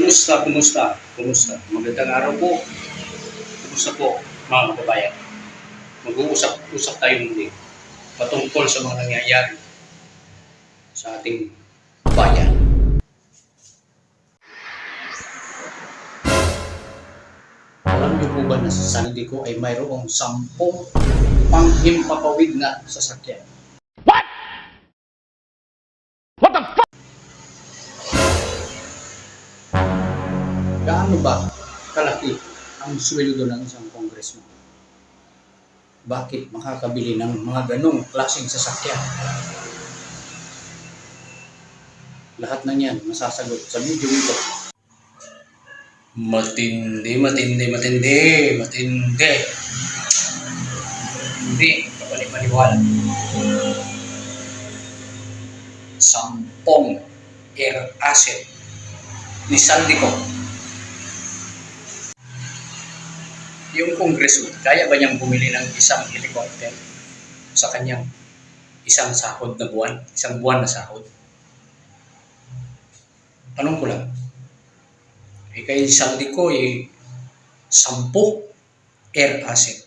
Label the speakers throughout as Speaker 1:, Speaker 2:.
Speaker 1: Kumusta? Magandang araw po. Kumusta po, mga kababayan? Mag-uusap tayo muli patungkol sa mga nangyayari sa ating bayan. Alam niyo po ba na sa sarili ko ay mayroong 10 panghimpapawid na sasakyan? Gaano ba kalaki ang sweldo ng isang congressman? Bakit makakabili ng mga ganong klaseng sasakyan? Lahat ng yan masasagot sa video ito. Matindi. Hindi kapani-paniwala. 10 air asset ni Saldico. Yung congressman, kaya ba niyang bumili ng isang helicopter sa kanyang isang buwan na sahod? Tanong ko lang. Kay Saldico, 10 air asset.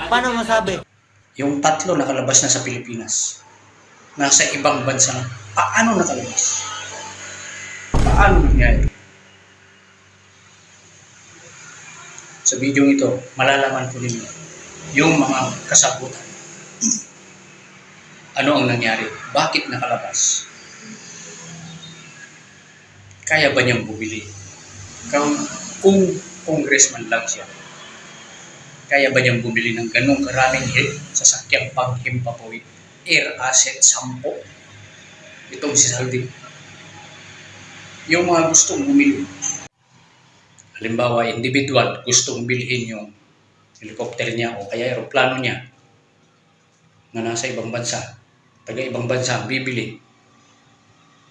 Speaker 2: Paano masabi?
Speaker 1: Yung 3 nakalabas na sa Pilipinas. Nasa ibang bansa na. Paano nakalabas? Paano nangyari? Sa video ito, malalaman po ninyo yung mga kasagutan. Ano ang nangyari? Bakit nakalabas? Kaya ba niyang bumili? Kung congressman lang siya, kaya ba niyang bumili ng ganong karaming sasakyang panghimpapawid? Air asset 10? Itong si Saldi. Yung mga gustong bumili, halimbawa, individual, gustong bilhin yung helicopter niya o kaya aeroplano niya na nasa ibang bansa, taga-ibang bansa, bibili.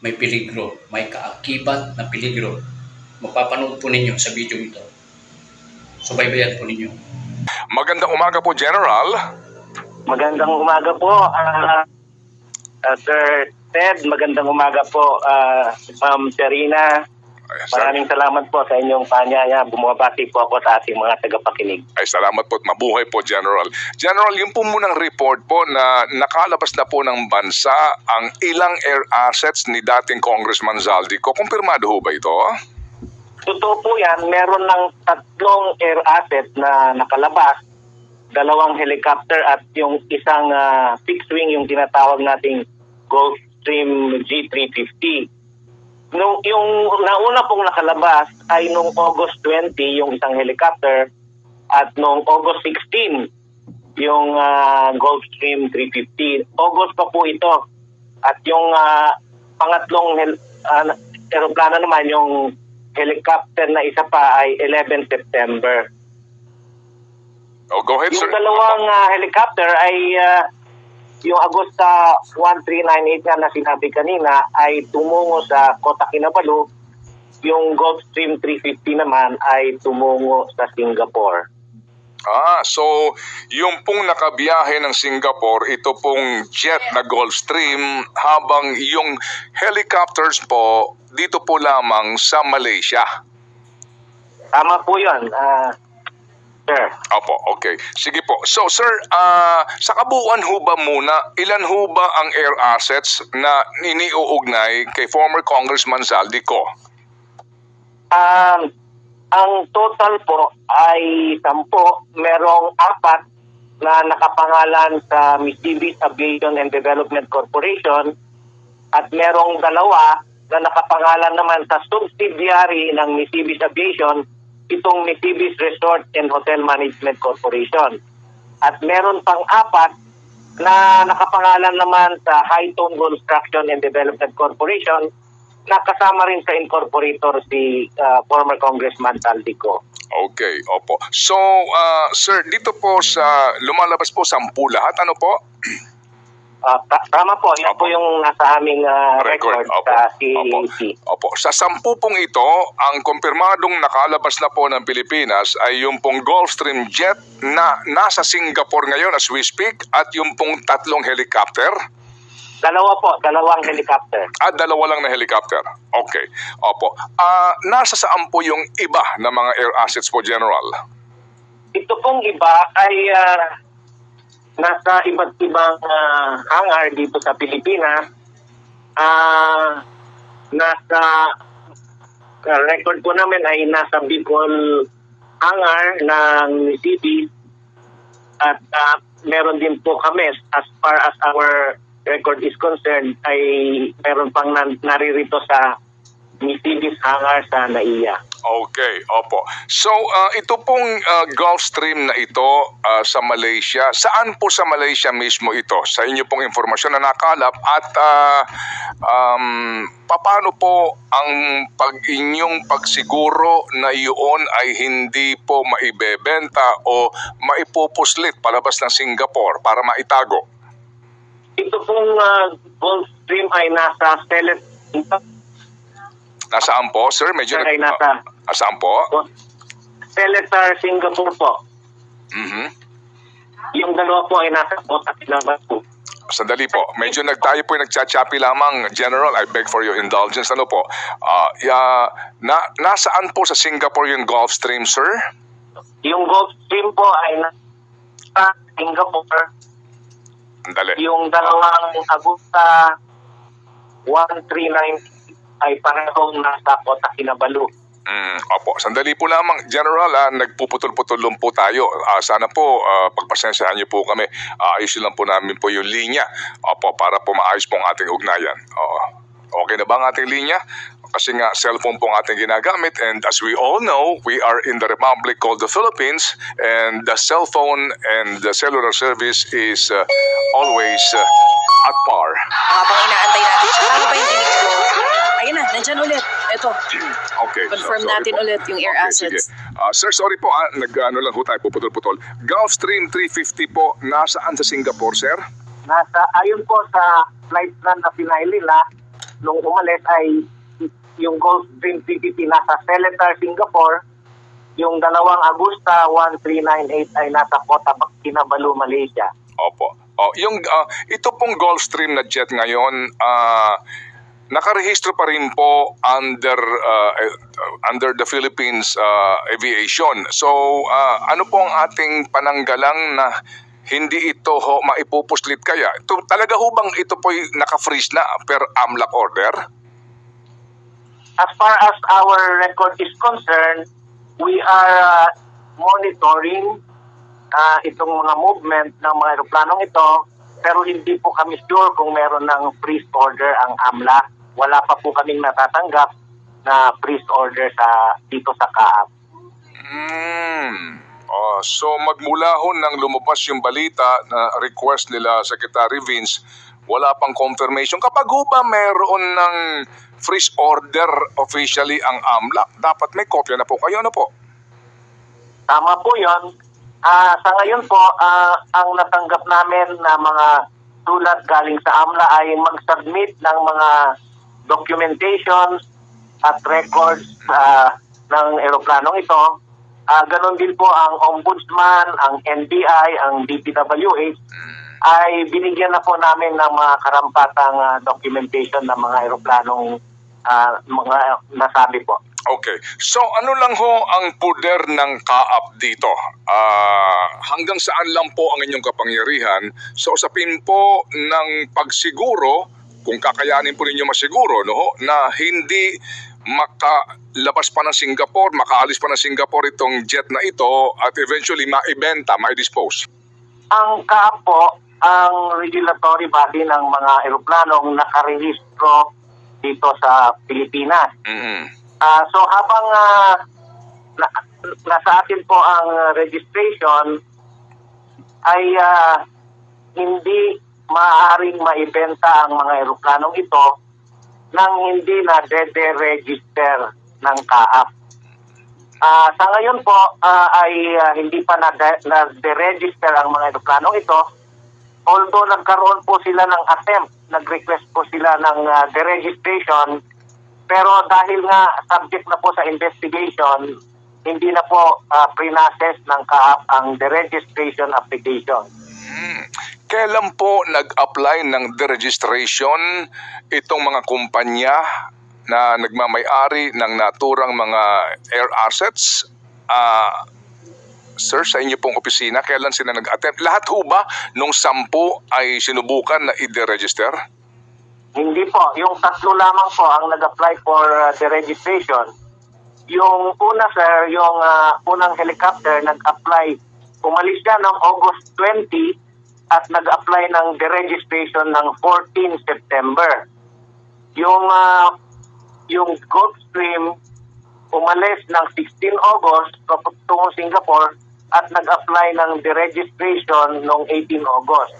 Speaker 1: May peligro, may kaakibat na peligro. Mapapanood po ninyo sa video ito. Subaybayan po ninyo.
Speaker 3: Magandang umaga po, General.
Speaker 2: Magandang umaga po, Sir Ted. Magandang umaga po, Ma'am Serena. Maraming salamat po sa inyong panyaya. Bumabati po ako sa ating mga tagapakinig.
Speaker 3: Ay, salamat po at mabuhay po, General. General, yung po munang report po na nakalabas na po ng bansa ang ilang air assets ni dating Congressman Zaldico. Kumpirmado ho ba ito?
Speaker 2: Totoo po yan. Meron ng 3 air asset na nakalabas. 2 helicopter at yung isang fixed wing, yung tinatawag nating Gulfstream G350. Yung nauna pong nakalabas ay nung August 20 yung isang helicopter at nung August 16 yung Gulfstream 350. August pa po ito. At yung pangatlong aeroplano naman, yung helicopter na isa pa ay 11 September.
Speaker 3: Oh, go ahead, sir.
Speaker 2: Yung dalawang helicopter ay yung Agosta 1398 nga na sinabi kanina ay tumungo sa Kota Kinabalu. Yung Gulfstream 350 naman ay tumungo sa Singapore.
Speaker 3: So yung pong nakabiyahe ng Singapore, ito pong jet na Gulfstream, habang yung helicopters po dito po lamang sa Malaysia.
Speaker 2: Tama po yun, sir.
Speaker 3: Opo, okay. Sige po. So, sir, sa kabuuan ho ba muna, ilan ho ba ang air assets na iniuugnay kay former Congressman Zaldico?
Speaker 2: Ang total po ay 10. Merong 4 na nakapangalan sa Mitsubishi Aviation and Development Corporation at merong 2 na nakapangalan naman sa subsidiary ng Mitsubishi Aviation, itong Mitsubishi Resort and Hotel Management Corporation. At meron pang 4 na nakapangalan naman sa Hightone Construction and Development Corporation na kasama rin sa incorporator si former Congressman Saldico.
Speaker 3: Okay, opo. So, sir, dito po sa lumalabas po 10 lahat, ano po?
Speaker 2: Tama po, yan po yung nasa aming record sa CAAC.
Speaker 3: Opo. Sa 10 pong ito, ang kumpirmadong nakalabas na po ng Pilipinas ay yung pong Gulfstream jet na nasa Singapore ngayon as we speak at yung pong 3 helicopter.
Speaker 2: Dalawa po, dalawang helicopter.
Speaker 3: Dalawa lang na helicopter. Okay. Opo. Nasa saan po yung iba na mga air assets po, General?
Speaker 2: Ito pong iba ay nasa iba't ibang hangar dito sa Pilipinas. Nasa record po namin ay nasa Bicol hangar ng City at meron din po kami as far as our record is concerned ay meron pang naririto sa Misidis hangar sa NAIA.
Speaker 3: Okay, opo. So, ito pong Gulfstream na ito sa Malaysia, saan po sa Malaysia mismo ito? Sa inyo pong informasyon na nakalap at paano po ang inyong pagsiguro na iyon ay hindi po maibebenta o maipupuslit palabas ng Singapore para maitago?
Speaker 2: Ito pong Gulfstream ay nasa Stelet.
Speaker 3: Nasaan po, sir? Medyo
Speaker 2: Ay nasa
Speaker 3: saan po?
Speaker 2: Seletar, Singapore po.
Speaker 3: Mhm.
Speaker 2: Yung dalawa po ay nasa Kota Kinabalu.
Speaker 3: Sandali po. Medyo tayo po nagchachapi lamang, General. I beg for your indulgence. Ano po? Nasaan po sa Singapore yung Gulfstream, sir?
Speaker 2: Yung Gulfstream po ay nasa Singapore.
Speaker 3: Sandali.
Speaker 2: Yung dalawang Agusta 139 ay parehong nasa Kota Kinabalu.
Speaker 3: Opo, sandali po lamang, General, nagpuputol-putol lang po tayo. Sana po, pagpasensyahan niyo po kami. Ayusin lang po namin po yung linya. Opo, para po maayos po ang ating ugnayan. Okay na ba ang ating linya? Kasi nga, cellphone po ang ating ginagamit. And as we all know, we are in the republic called the Philippines. And the cellphone and the cellular service is always at par.
Speaker 4: Habang inaantay natin siya, ano ba yung dinig ko? Ayun na, nandyan ulit. Ito,
Speaker 3: Okay.
Speaker 4: confirm
Speaker 3: sorry
Speaker 4: natin
Speaker 3: po.
Speaker 4: ulit yung air
Speaker 3: Okay,
Speaker 4: assets.
Speaker 3: sige. Sir, sorry po. Nag-ano lang po tayo, puputol-putol. Gulfstream 350 po, nasaan sa Singapore, sir?
Speaker 2: Ayon po sa flight plan na pinail nila, nung umalis ay yung Gulfstream 350 nasa Seletar, Singapore. Yung dalawang Agusta 1398 ay nasa Kota Kinabalu, Malaysia.
Speaker 3: Opo. Ito pong Gulfstream na jet ngayon, nakarehistro pa rin po under the Philippines Aviation. So, ano po ang ating pananggalang na hindi ito maipupuslit kaya? Talaga ho bang ito po naka-freeze na per AMLAC order?
Speaker 2: As far as our record is concerned, we are monitoring itong mga movement ng mga aeroplanong ito, pero hindi po kami sure kung meron ng freeze order ang AMLA. Wala pa po kaming natatanggap na freeze order dito sa CAAP.
Speaker 3: So magmula ho nang lumabas yung balita na request nila Secretary Vince, wala pang confirmation. Kapag ho ba meron ng freeze order officially ang AMLAC, dapat may kopya na po kayo, ano po?
Speaker 2: Tama po yun. Sa ngayon po, ang natanggap namin na mga sulat galing sa AMLA ay mag-submit ng mga documentations at records ng eroplanong ito. Ganon din po ang Ombudsman, ang NBI, ang DPWH ay binigyan na po namin ng mga karampatang documentation ng mga eroplanong mga nasabi po.
Speaker 3: Okay. So ano lang ho ang poder ng CAAP dito? Hanggang saan lang po ang inyong kapangyarihan sa usapin po ng pagsiguro, kung kakayanin po ninyo masiguro, no, na hindi makalabas pa ng Singapore, makaalis pa ng Singapore itong jet na ito at eventually maibenta, ma-dispose?
Speaker 2: Ang CAAP po, ang regulatory body ng mga eroplanong nakarehistro dito sa Pilipinas. So habang nasa atin po ang registration ay hindi maaaring maibenta ang mga eroplanong ito nang hindi na de-register ng CAAP. Sa ngayon po ay hindi pa na-de-register ang mga eroplanong ito, although nagkaroon po sila ng attempt, nag-request po sila ng de-registration. Pero dahil nga subject na po sa investigation, hindi na po pre-process ng CAAP ang deregistration application.
Speaker 3: Kailan po nag-apply ng deregistration itong mga kumpanya na nagmamay-ari ng naturang mga air assets? Sir, sa inyo pong opisina, kailan sila nag-attempt? Lahat ho ba nung 10 ay sinubukan na i-deregister?
Speaker 2: Hindi po. Yung 3 lamang po ang nag-apply for the registration. Yung una, sir, yung unang helicopter nag-apply. Umalis siya ng August 20 at nag-apply ng deregistration ng 14 September. Yung Gulfstream umalis ng 16 August tungo Singapore at nag-apply ng deregistration noong 18 August.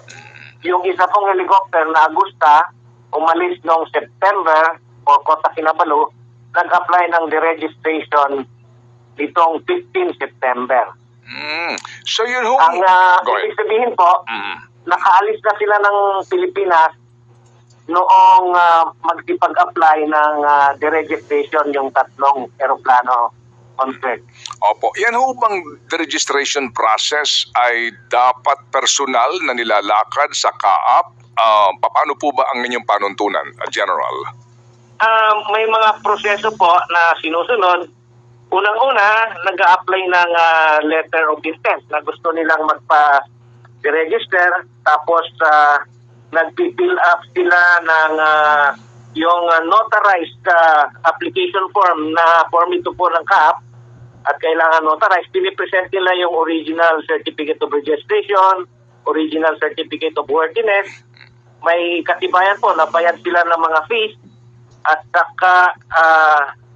Speaker 2: Yung isa pong helicopter na Agusta umalis noong September o Kota Kinabalu, nag-apply ng deregistration nitong 15 September.
Speaker 3: So yun ho.
Speaker 2: Ang
Speaker 3: Go ahead.
Speaker 2: ibig sabihin po, nakaalis na sila ng Pilipinas noong magsipag-apply ng deregistration yung 3 eroplano concert.
Speaker 3: Opo. Yan ho bang registration process ay dapat personal na nilalakad sa CAAP? Paano po ba ang inyong panuntunan, General?
Speaker 2: May mga proseso po na sinusunod. Unang-una, nag-a-apply ng letter of intent na gusto nilang magpa-register. Tapos, nag-fill up sila ng yung notarized application form na form ito po ng CAAP at kailangan notarized. Pinipresent nila yung original certificate of registration, original certificate of worthiness. May katibayan po na bayad sila ng mga fees at saka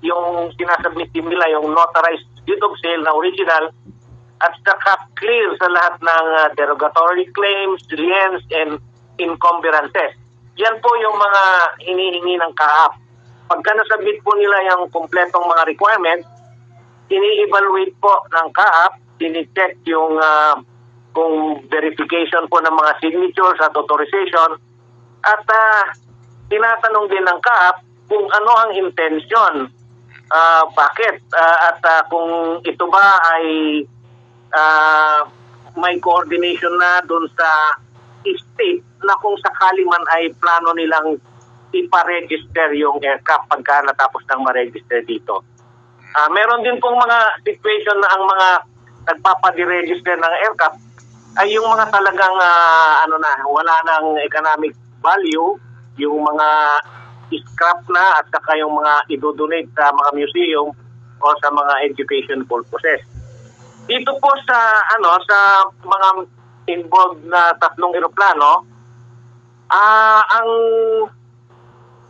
Speaker 2: yung sinasubmit nila yung notarized deed of sale na original at saka clear sa lahat ng derogatory claims, liens, and encumbrances. Yan po yung mga hinihingi ng CAAP. Pagka nasubmit po nila yung kumpletong mga requirements, ini-evaluate po ng CAAP, tini-check yung kung verification po ng mga signatures at authorization at tinatanong din ng CAAP kung ano ang intention, bakit at kung ito ba ay may coordination na doon sa state na kung sakali man ay plano nilang ipa-register yung aircraft pagka natapos ng ma-register dito. Meron din pong mga situation na ang mga nagpapa-deregister ng aircraft ay yung mga talagang wala nang economic value, yung mga scrap na at saka yung mga idodonate sa mga museum o sa mga education purposes. Dito po sa sa mga involved na 3 eroplano,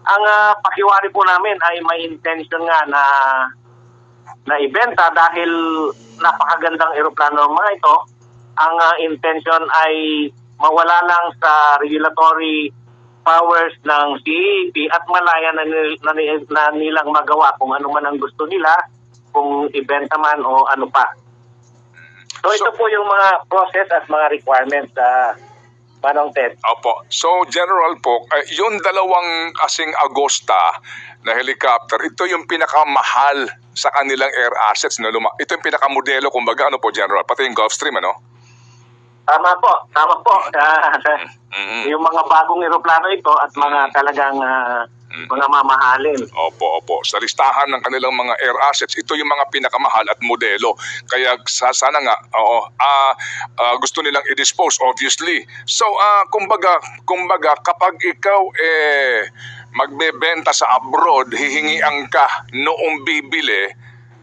Speaker 2: ang pakiwari po namin ay may intention nga na ibenta dahil napakagandang eroplano mga ito. Ang intention ay mawala lang sa regulatory powers ng CAAP at malaya na nilang magawa kung ano man ang gusto nila, kung ibenta man o ano pa. So ito po yung mga process at mga requirements Manong Ted.
Speaker 3: Opo. So, General po, yung 2 kasing Agosta na helicopter, ito yung pinakamahal sa kanilang air assets. Ito yung pinakamodelo, kumbaga, ano po, General? Pati yung Gulfstream, ano?
Speaker 2: Tama po. Yung mga bagong eroplano ito at mga talagang mga mamahalin.
Speaker 3: Opo. Sa listahan ng kanilang mga air assets, ito yung mga pinakamahal at modelo. Kaya sana nga, gusto nilang i-dispose, obviously. So, kumbaga, kapag ikaw magbebenta sa abroad, hihingian ka noong bibili,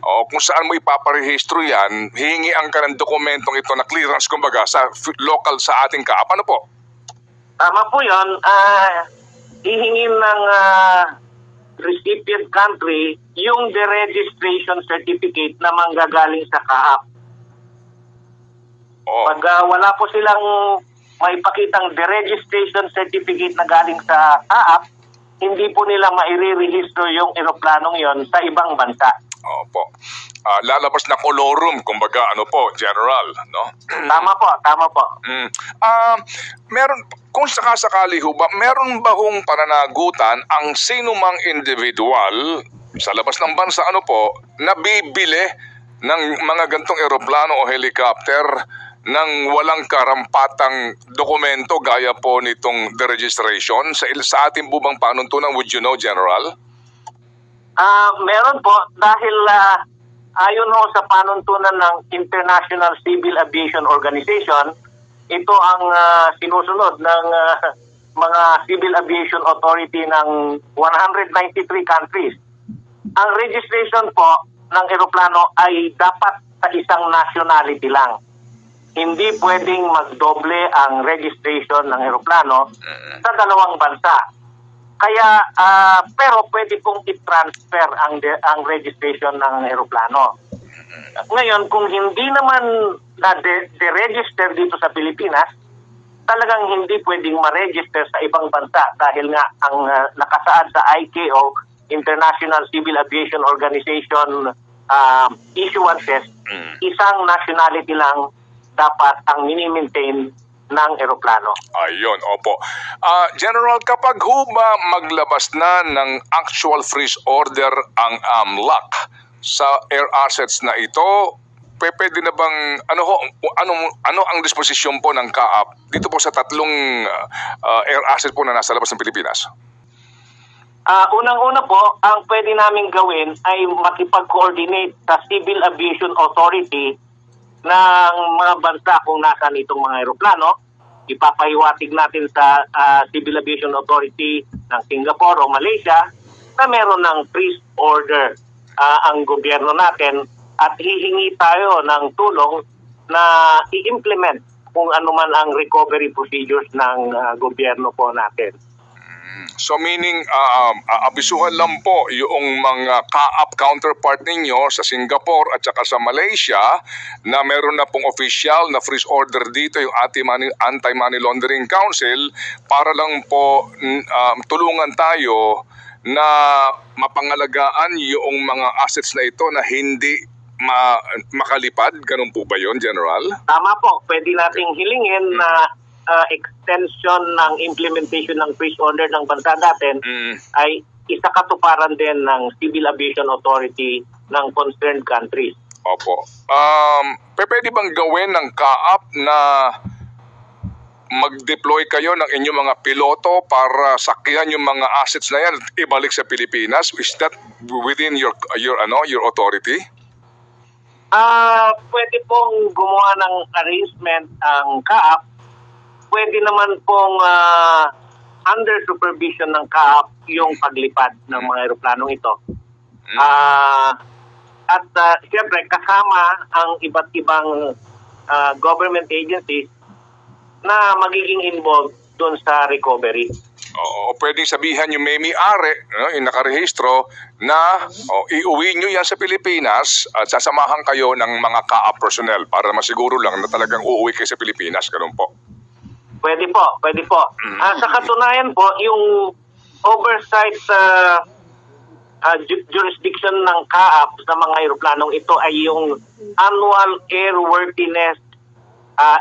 Speaker 3: kung saan mo ipaparehistro yan, hihingian ka ng dokumentong ito na clearance, kumbaga, sa local sa ating CAAP. Ano po?
Speaker 2: Tama po yun. Hihingin ng recipient country yung deregistration certificate na manggagaling sa CAAP. Pag wala po silang maipakitang deregistration certificate na galing sa CAAP, hindi po nila maire-register yung eroplanong yon sa ibang bansa.
Speaker 3: Opo. Lalabas na colorum, kumbaga, ano po, General, no?
Speaker 2: Tama po.
Speaker 3: Meron, kung sakasakali ho ba, meron ba hong pananagutan ang sinumang individual sa labas ng bansa, ano po, na bibili ng mga gantong eroplano o helicopter ng walang karampatang dokumento gaya po nitong deregistration sa ating bubang panuntunan? Would you know, General?
Speaker 2: Meron po dahil ayon ho sa panuntunan ng International Civil Aviation Organization, ito ang sinusunod ng mga Civil Aviation Authority ng 193 countries. Ang registration po ng eroplano ay dapat sa isang nationality lang. Hindi pwedeng magdoble ang registration ng eroplano sa dalawang bansa. Kaya, pero pwede pong i-transfer ang registration ng eroplano. Ngayon, kung hindi naman na-register dito sa Pilipinas, talagang hindi pwedeng ma-register sa ibang bansa dahil nga ang nakasaad sa ICAO, International Civil Aviation Organization issuances, isang nationality lang dapat ang mini-maintain ng eroplano.
Speaker 3: Ayun, opo. General, kapag ho ba maglabas na ng actual freeze order ang AMLAC sa air assets na ito, pwede na bang ano ang disposisyon po ng CAAP dito po sa tatlong air assets po na nasa labas ng Pilipinas?
Speaker 2: Unang-una po, ang pwede namin gawin ay makipag-coordinate sa Civil Aviation Authority ng mga bansa kung nasaan itong mga eroplano. Ipapahiwatig natin sa Civil Aviation Authority ng Singapore o Malaysia na meron ng freeze order ang gobyerno natin at hihingi tayo ng tulong na i-implement kung ano man ang recovery procedures ng gobyerno po natin.
Speaker 3: So meaning, abisuhan lang po yung mga CAAP counterpart ninyo sa Singapore at saka sa Malaysia na meron na pong official na freeze order dito yung Anti-Money Laundering Council para lang po tulungan tayo na mapangalagaan yung mga assets na ito na hindi makalipad. Ganun po ba yun, General?
Speaker 2: Tama po, pwede nating hilingin na extension ng implementation ng freeze order ng bansa natin ay isa katuparan din ng Civil Aviation Authority ng concerned countries.
Speaker 3: Opo. Pwede bang gawin ng CAAP na mag-deploy kayo ng inyong mga piloto para sakyan yung mga assets na yan at ibalik sa Pilipinas? Is that within your authority?
Speaker 2: Pwede pong gumawa ng arrangement ang CAAP. Pwede naman pong under supervision ng CAAP yung paglipad ng mga eroplanong ito. At siyempre kasama ang iba't ibang government agencies na magiging involved doon sa recovery.
Speaker 3: Oo, pwedeng sabihan yung may-ari, yung nakarehistro, na iuwi nyo yan sa Pilipinas at sasamahan kayo ng mga CAAP personnel para masiguro lang na talagang uuwi kayo sa Pilipinas. Ganun po.
Speaker 2: Pwede po, pwede po. Sa katunayan po, yung oversight jurisdiction ng CAAP sa mga aeroplanong ito ay yung annual airworthiness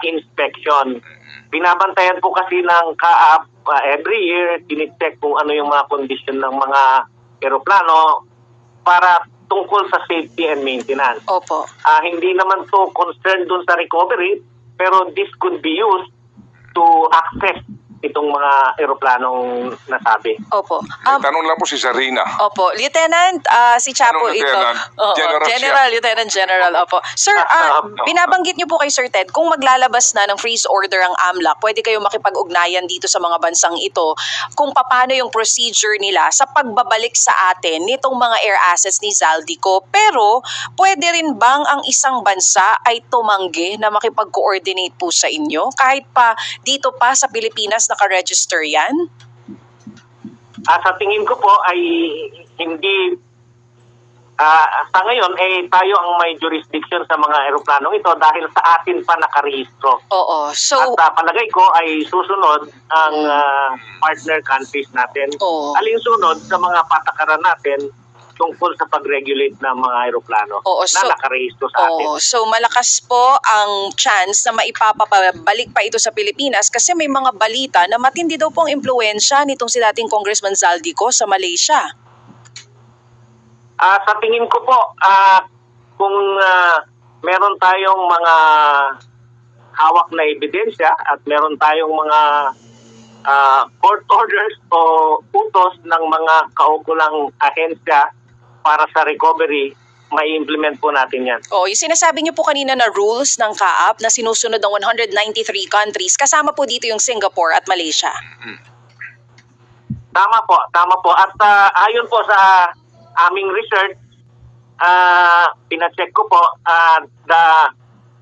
Speaker 2: inspection. Binabantayan po kasi ng CAAP every year, tinicheck kung ano yung mga condition ng mga aeroplano para tungkol sa safety and maintenance.
Speaker 4: Opo.
Speaker 2: Hindi naman to concerned dun sa recovery, pero this could be used to access itong mga eroplanong nasabi.
Speaker 4: Opo.
Speaker 3: Tanong lang po si Sarina.
Speaker 4: Opo. Lieutenant, si Chapo
Speaker 3: Anong
Speaker 4: ito.
Speaker 3: lieutenant?
Speaker 4: Oo,
Speaker 3: General siya.
Speaker 4: Lieutenant General. Opo. Sir, binabanggit niyo po kay Sir Ted, kung maglalabas na ng freeze order ang AMLAC, pwede kayong makipag-ugnayan dito sa mga bansang ito kung paano yung procedure nila sa pagbabalik sa atin nitong mga air assets ni Zaldico. Pero, pwede rin bang ang isang bansa ay tumanggi na makipag-coordinate po sa inyo? Kahit pa dito pa sa Pilipinas naka-register yan?
Speaker 2: Sa tingin ko po ay hindi sa ngayon tayo ang may jurisdiction sa mga eroplanong ito dahil sa atin pa nakarehistro.
Speaker 4: Oo. So,
Speaker 2: At palagay ko ay susunod ang partner countries natin.
Speaker 4: Oo.
Speaker 2: Alinsunod sa mga patakaran natin tungkol sa pag-regulate ng mga aeroplano na nakarehistro sa atin.
Speaker 4: So malakas po ang chance na maipapabalik pa ito sa Pilipinas kasi may mga balita na matindi daw po ang impluwensya nitong si dating Congressman Zaldico sa Malaysia.
Speaker 2: Sa tingin ko po, kung meron tayong mga hawak na ebidensya at meron tayong mga court orders o utos ng mga kaukulang ahensya para sa recovery, may implement po natin yan.
Speaker 4: Yung sinasabi niyo po kanina na rules ng CAAP na sinusunod ng 193 countries, kasama po dito yung Singapore at Malaysia.
Speaker 2: Tama po. At ayon po sa aming research, pinacheck ko po, the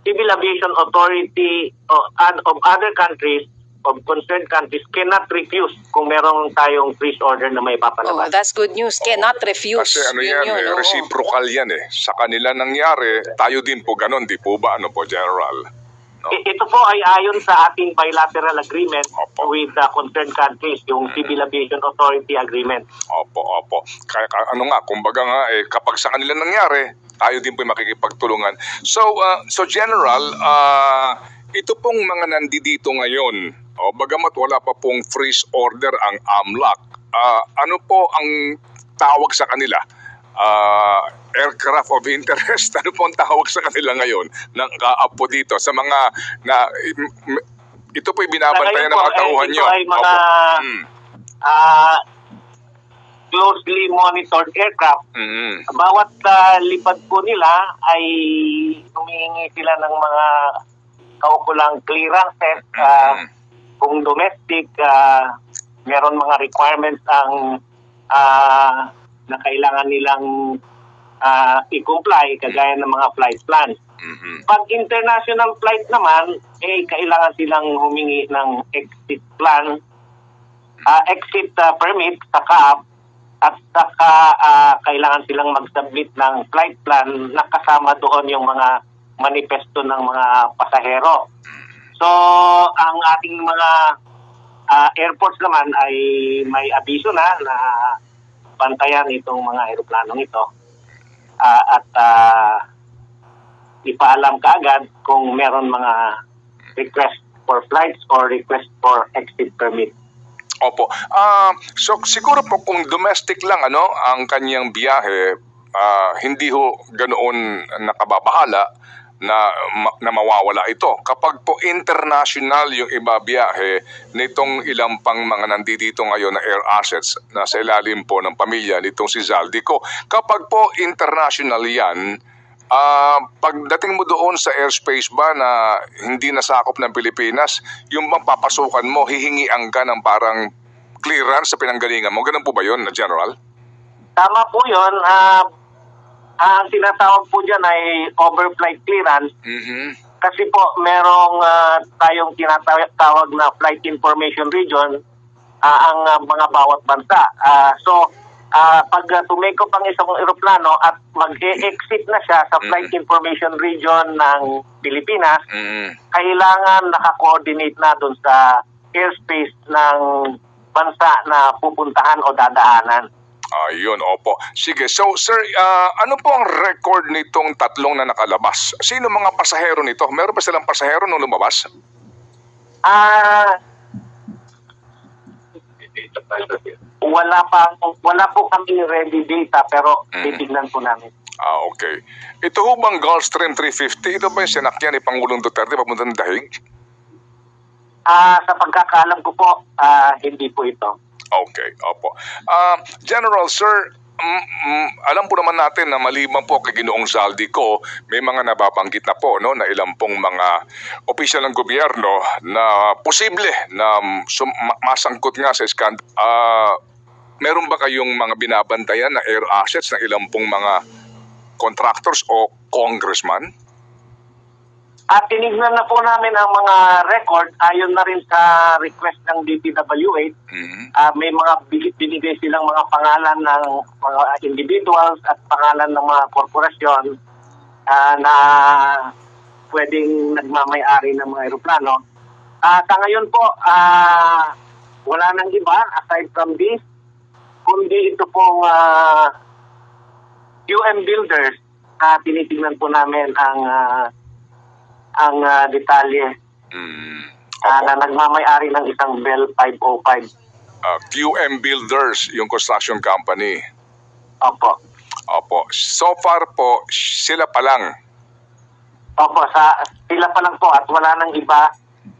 Speaker 2: Civil Aviation Authority of other countries, of concerned countries, cannot refuse kung merong tayong freeze order na may
Speaker 4: Oh,
Speaker 2: papalabas.
Speaker 4: that's good news. Cannot refuse.
Speaker 3: Kasi ano yan,
Speaker 4: oo.
Speaker 3: reciprocal yan eh. Sa kanila nangyari, tayo din po ganon, di po ba? Ano po, General? No?
Speaker 2: Ito po ay ayon sa ating bilateral agreement
Speaker 3: Opo.
Speaker 2: with the concerned countries, yung Civil Aviation Authority Agreement.
Speaker 3: Opo. Kaya ano nga, kumbaga nga, kapag sa kanila nangyari, tayo din po yung makikipagtulungan. So General, ito pong mga nandito ngayon, bagamat wala pa pong freeze order ang AMLAC, ano po ang tawag sa kanila? Aircraft of interest, ano po ang tawag sa kanila ngayon ng CAAP po dito sa mga ito po yung binabantayan ng mga tauhan nyo?
Speaker 2: Ito ay mga closely monitored aircraft. Bawat lipad po nila ay humihingi sila ng mga kaukulang clearances. Kung domestic, meron mga requirements ang na kailangan nilang i-comply, kagaya ng mga flight plans. Pag international flight naman, kailangan silang humingi ng exit plan, exit permit sa CAAP, at saka kailangan silang mag-submit ng flight plan na kasama doon yung mga manifesto ng mga pasahero. So, ang ating mga airports naman ay may abiso na bantayan itong mga aeroplanong ito at ipaalam kaagad kung meron mga request for flights or request for exit permit.
Speaker 3: Opo. So siguro po kung domestic lang ang kanyang biyahe, hindi ho ganoon nakababahala na mawawala ito. Kapag po international yung iba biyahe nitong ilang pang mga nandito ngayon na air assets na sa ilalim po ng pamilya nitong si Zaldico, kapag po international yan, pagdating mo doon sa airspace ba na hindi nasakop ng Pilipinas, yung bang papasukan mo, hihingian ka ng parang clearance sa pinanggalingan mo? Ganun po ba yun, General?
Speaker 2: Tama po yun. Ang tinatawag po dyan ay overflight clearance. Kasi po merong tayong tinatawag na flight information region ang mga bawat bansa. Pag tumeko pang isang eroplano at mag-e-exit na siya sa flight information region ng Pilipinas, kailangan naka-coordinate na doon sa airspace ng bansa na pupuntahan o dadaanan.
Speaker 3: Ayun, opo. Sige, so sir, ano po ang record nitong tatlong na nakalabas? Sino mga pasahero nito? Meron ba silang pasahero nung lumabas?
Speaker 2: Wala po kami ready data pero titignan po namin.
Speaker 3: Okay. Ito ho bang Gulfstream 350? Ito ba yung sinakyan ni Pangulong Duterte papunta ng Dahig?
Speaker 2: Sa pagkakaalam ko po, hindi po ito.
Speaker 3: Okay, opo. General, sir, alam po naman natin na maliban po kay Ginoong Zaldico, may mga nababanggit na po na ilang pong mga opisyal ng gobyerno na posible na masangkot nga sa skandal. Meron ba kayong mga binabantayan na air assets ng ilang pong mga contractors o congressman?
Speaker 2: At tinignan na po namin ang mga record ayon na rin sa request ng DPWH. May mga binigay silang mga pangalan ng mga individuals at pangalan ng mga korporasyon na pwedeng nagmamay-ari ng mga aeroplano. Sa ngayon po, wala nang iba aside from this, kundi ito pong QM Builders. Tinitignan po namin ang detalye na nagmamay-ari ng isang Bell 505.
Speaker 3: QM Builders, yung construction company.
Speaker 2: Opo.
Speaker 3: So far po, sila pa lang.
Speaker 2: Opo, sila pa lang po at wala nang iba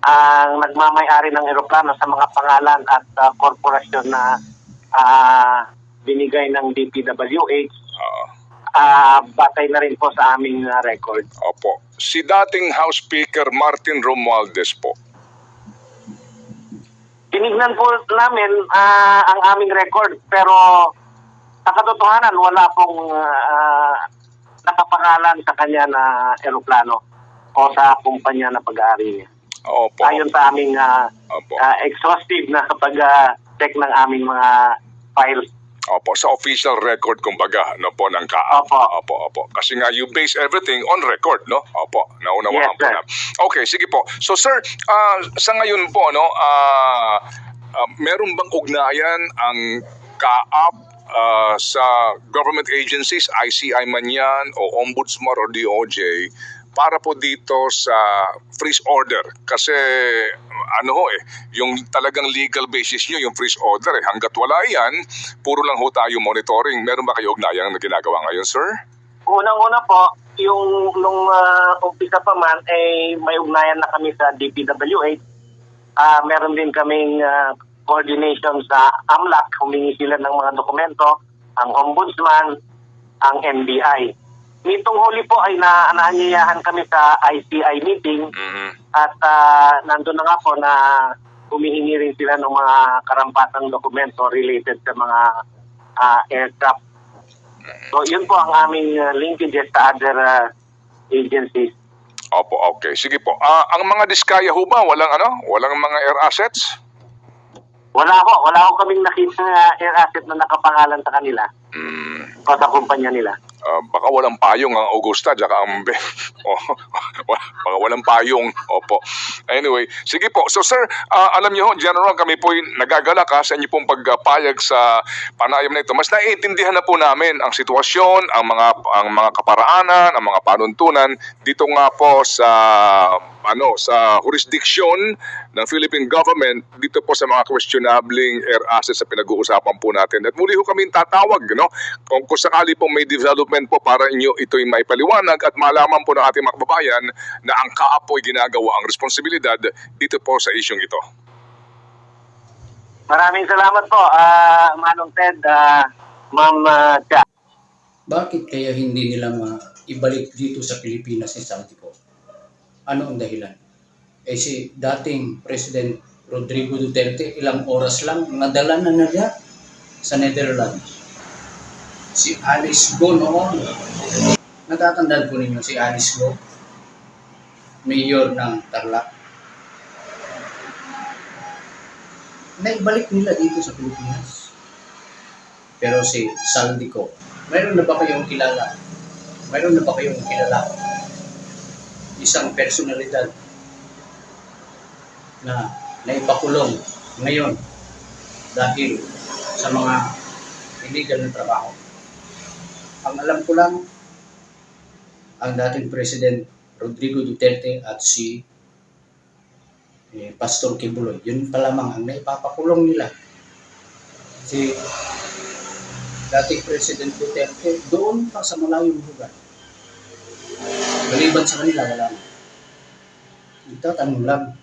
Speaker 2: ang nagmamay-ari ng eroplano sa mga pangalan at korporasyon na binigay ng DPWH. Batay na rin po sa aming record.
Speaker 3: Opo. Si dating House Speaker Martin Romualdez po.
Speaker 2: Tinignan po namin ang aming record pero sa katotohanan wala pong nakapangalan sa kanya na eroplano o sa kumpanya na pag-aari niya.
Speaker 3: Opo.
Speaker 2: Ayon sa aming
Speaker 3: Opo.
Speaker 2: exhaustive na pag-check ng aming mga files.
Speaker 3: Opo, sa official record kumbaga, no po ng kaap.
Speaker 2: Opo.
Speaker 3: Opo. Kasi nga you base everything on record, no? Opo, naunawaan
Speaker 2: Yes,
Speaker 3: po
Speaker 2: sir.
Speaker 3: na. Okay, sige po. So sir, sa ngayon po, no, meron bang ugnayan ang kaap sa government agencies, ICI man yan, o Ombudsman o DOJ, para po dito sa freeze order? Kasi yung talagang legal basis nyo, yung freeze order, hanggat wala yan, puro lang ho tayo monitoring. Meron ba kayo ugnayan na ginagawa ngayon, sir?
Speaker 2: Unang-una po, yung nung umpisa pa man, may ugnayan na kami sa DPWH. Meron din kaming coordination sa AMLAC, humingi sila ng mga dokumento, ang Ombudsman, ang NBI. Nitong huli po ay naanyayahan kami sa ICI meeting at nandun na nga po na humihingi rin sila ng mga karampatang dokumento related sa mga aircraft. So yun po ang aming linkages sa other agencies.
Speaker 3: Opo, okay. Sige po. Ang mga diskaya ho ba, walang mga air assets?
Speaker 2: Wala ko kaming nakita air asset na nakapangalan sa kanila o sa kumpanya nila.
Speaker 3: Baka walang payong ang Augusta at ang baka walang payong. Opo. Anyway, sige po. So sir, alam niyo ho, General, kami po nagagalak sa inyo pong pagpayag sa panayam na ito. Mas naiintindihan na po namin ang sitwasyon, ang mga kaparaanan, ang mga panuntunan dito nga po sa jurisdiction ng Philippine government dito po sa mga questionabling air assets sa pinag-uusapan po natin. At muli ho kami tatawag, kung sakali po may development po para inyo ito'y maipaliwanag at malaman po ng ating mga kababayan na ang kaap po ay ginagawa ang responsibilidad dito po sa isyong ito.
Speaker 2: Maraming salamat po, Manong Ted, Ma'am Cha.
Speaker 1: Bakit kaya hindi nila ibalik dito sa Pilipinas si Saldico? Ano ang dahilan? Si dating President Rodrigo Duterte, ilang oras lang, nadala na niya sa Netherlands. Si Alice Go noon. Natatandaan po ninyo si Alice Go? Mayor ng Tarlac. Naibalik nila dito sa Pilipinas. Pero si Saldico, mayroon na ba kayong kilala? Isang personalidad na naipakulong ngayon dahil sa mga illegal na trabaho. Ang alam ko lang, ang dating President Rodrigo Duterte at si Pastor Kibuloy. Yun pa lamang ang naipapakulong nila. Si dating President Duterte doon pa sa malayong lugar. Maliban sa kanila, wala na. Ito, tanong lang,